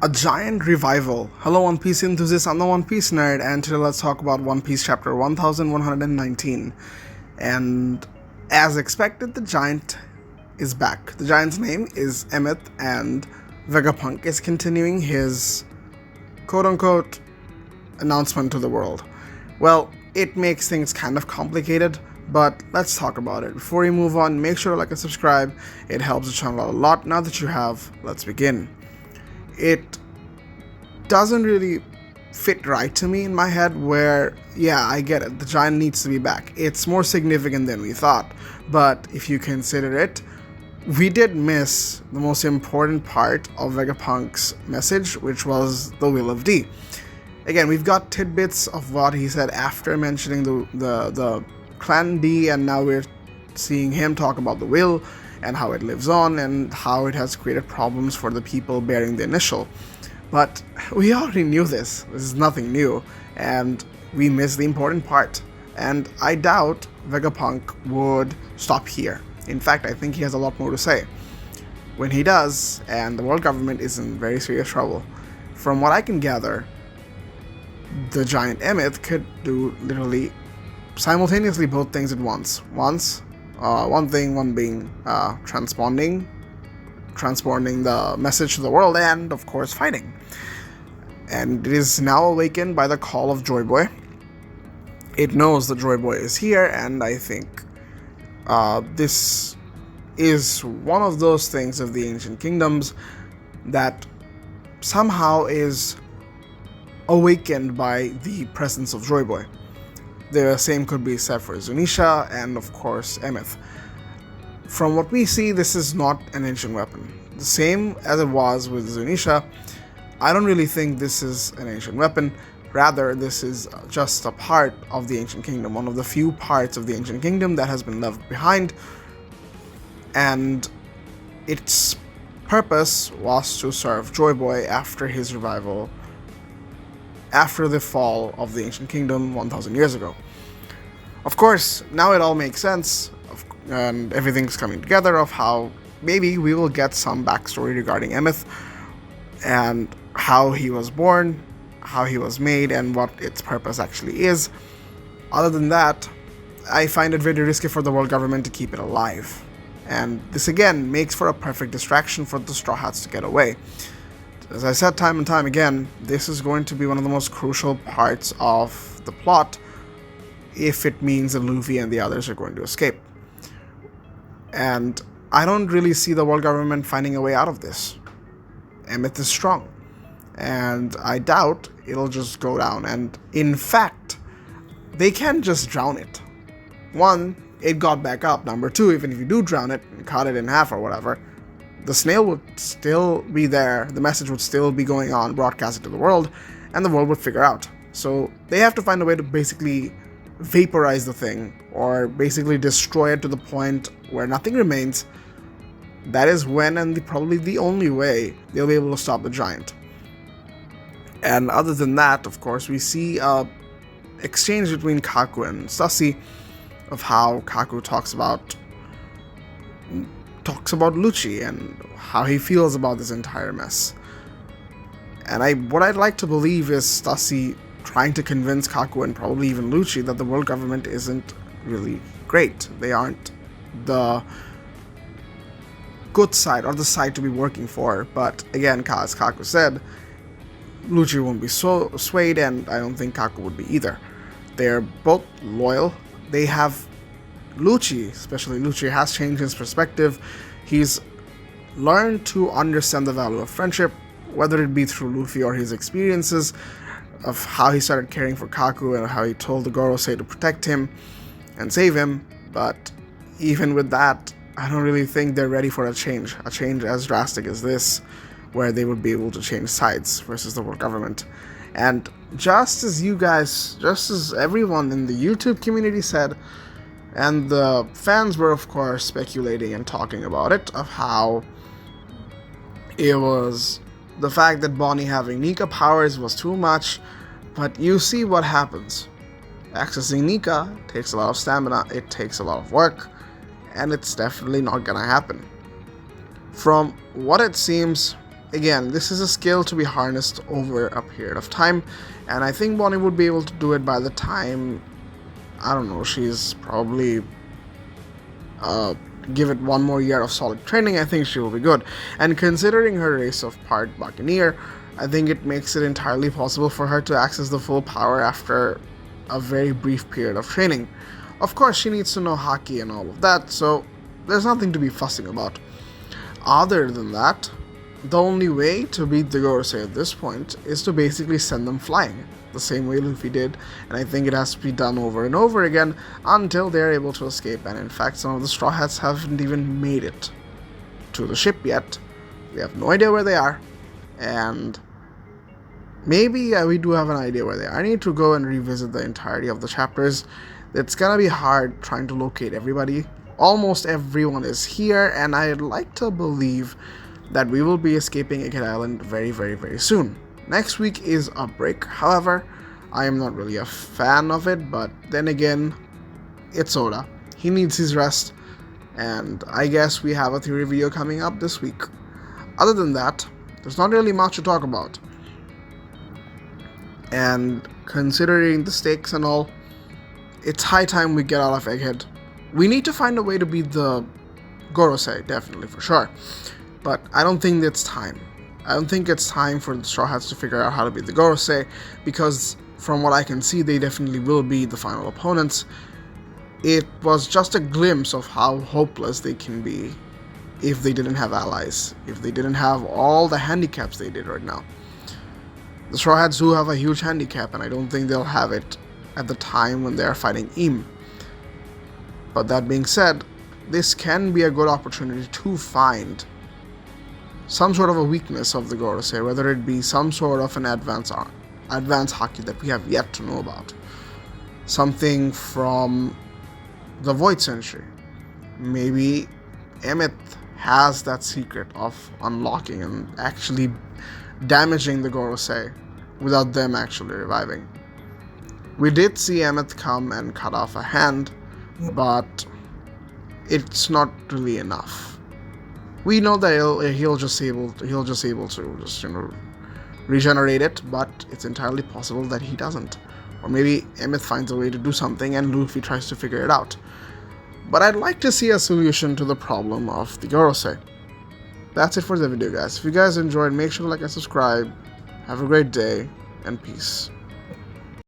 A giant revival. Hello, One Piece enthusiasts. I'm the One Piece nerd, and today let's talk about One Piece chapter 1119. And as expected, the giant is back. The giant's name is Emmett, and Vegapunk is continuing his quote unquote announcement to the world. Well, it makes things kind of complicated, but let's talk about it. Before we move on, make sure to like and subscribe. It helps the channel out a lot. Now that you have, let's begin. It doesn't really fit right to me in my head where, yeah, I get it, the giant needs to be back. It's more significant than we thought, but if you consider it, we did miss the most important part of Vegapunk's message, which was the Will of D. Again, we've got tidbits of what he said after mentioning the Clan D, and now we're seeing him talk about the Will and how it lives on and how it has created problems for the people bearing the initial. But we already knew this. This is nothing new, and we missed the important part. And I doubt Vegapunk would stop here. In fact, I think he has a lot more to say. When he does, and the world government is in very serious trouble. From what I can gather, the giant Emmett could do literally simultaneously both things at once. One being transponding the message to the world, and of course fighting. And it is now awakened by the call of Joy Boy. It knows that Joy Boy is here, and I think this is one of those things of the ancient kingdoms that somehow is awakened by the presence of Joy Boy. The same could be said for Zunisha and of course Emeth. From what we see, this is not an ancient weapon. The same as it was with Zunisha, I don't really think this is an ancient weapon. Rather, this is just a part of the ancient kingdom, one of the few parts of the ancient kingdom that has been left behind. And its purpose was to serve Joy Boy after his revival, after the fall of the ancient kingdom 1000 years ago. Of course, now it all makes sense, and everything's coming together of how maybe we will get some backstory regarding Emeth and how he was born, how he was made, and what its purpose actually is. Other than that, I find it very risky for the world government to keep it alive. And this again makes for a perfect distraction for the Straw Hats to get away. As I said time and time again, this is going to be one of the most crucial parts of the plot if it means that Luffy and the others are going to escape. And I don't really see the world government finding a way out of this. Emeth is strong, and I doubt it'll just go down. And in fact, they can't just drown it. One, it got back up. Number two, even if you do drown it and cut it in half or whatever, the snail would still be there, the message would still be going on, broadcasted to the world, and the world would figure out. So they have to find a way to basically vaporize the thing, or basically destroy it to the point where nothing remains. That is when, and probably the only way, they'll be able to stop the giant. And other than that, of course, we see a exchange between Kaku and Stassi of how Kaku talks about Lucci and how he feels about this entire mess. And what I'd like to believe is Stassi trying to convince Kaku and probably even Lucci that the world government isn't really great. They aren't the good side or the side to be working for. But again, as Kaku said, Lucci won't be so swayed, and I don't think Kaku would be either. They're both loyal. They have Lucci, especially Lucci, has changed his perspective. He's learned to understand the value of friendship, whether it be through Luffy or his experiences of how he started caring for Kaku and how he told the Gorosei to protect him and save him. But even with that, I don't really think they're ready for a change as drastic as this, where they would be able to change sides versus the world government. And just as everyone in the YouTube community said, and the fans were of course speculating and talking about it, of how it was the fact that Bonnie having Nika powers was too much. But you see what happens. Accessing Nika takes a lot of stamina, it takes a lot of work, and it's definitely not gonna happen. From what it seems, again, this is a skill to be harnessed over a period of time, and I think Bonnie would be able to do it by the time, I don't know, she's probably give it one more year of solid training. I think she will be good. And considering her race of part Buccaneer, I think it makes it entirely possible for her to access the full power after a very brief period of training. Of course, she needs to know hockey and all of that, so there's nothing to be fussing about. Other than that, the only way to beat the Gorosei at this point is to basically send them flying, the same way Luffy did, and I think it has to be done over and over again until they're able to escape, and in fact some of the Straw Hats haven't even made it to the ship yet. We have no idea where they are, and maybe we do have an idea where they are. I need to go and revisit the entirety of the chapters. It's gonna be hard trying to locate everybody. Almost everyone is here, and I'd like to believe that we will be escaping Egghead Island very, very, very soon. Next week is a break, however, I am not really a fan of it, but then again, it's Oda. He needs his rest, and I guess we have a theory video coming up this week. Other than that, there's not really much to talk about. And considering the stakes and all, it's high time we get out of Egghead. We need to find a way to beat the Gorosei, definitely, for sure. But I don't think it's time. I don't think it's time for the Straw Hats to figure out how to beat the Gorosei, because from what I can see, they definitely will be the final opponents. It was just a glimpse of how hopeless they can be if they didn't have allies, if they didn't have all the handicaps they did right now. The Straw Hats do have a huge handicap, and I don't think they'll have it at the time when they're fighting Im. But that being said, this can be a good opportunity to find some sort of a weakness of the Gorosei, whether it be some sort of an advanced hockey that we have yet to know about. Something from the Void Century. Maybe Emmett has that secret of unlocking and actually damaging the Gorosei without them actually reviving. We did see Emmett come and cut off a hand, but it's not really enough. We know that he'll just able to regenerate it, but it's entirely possible that he doesn't. Or maybe Emmett finds a way to do something and Luffy tries to figure it out. But I'd like to see a solution to the problem of the Gorosei. That's it for the video, guys. If you guys enjoyed, make sure to like and subscribe. Have a great day, and peace.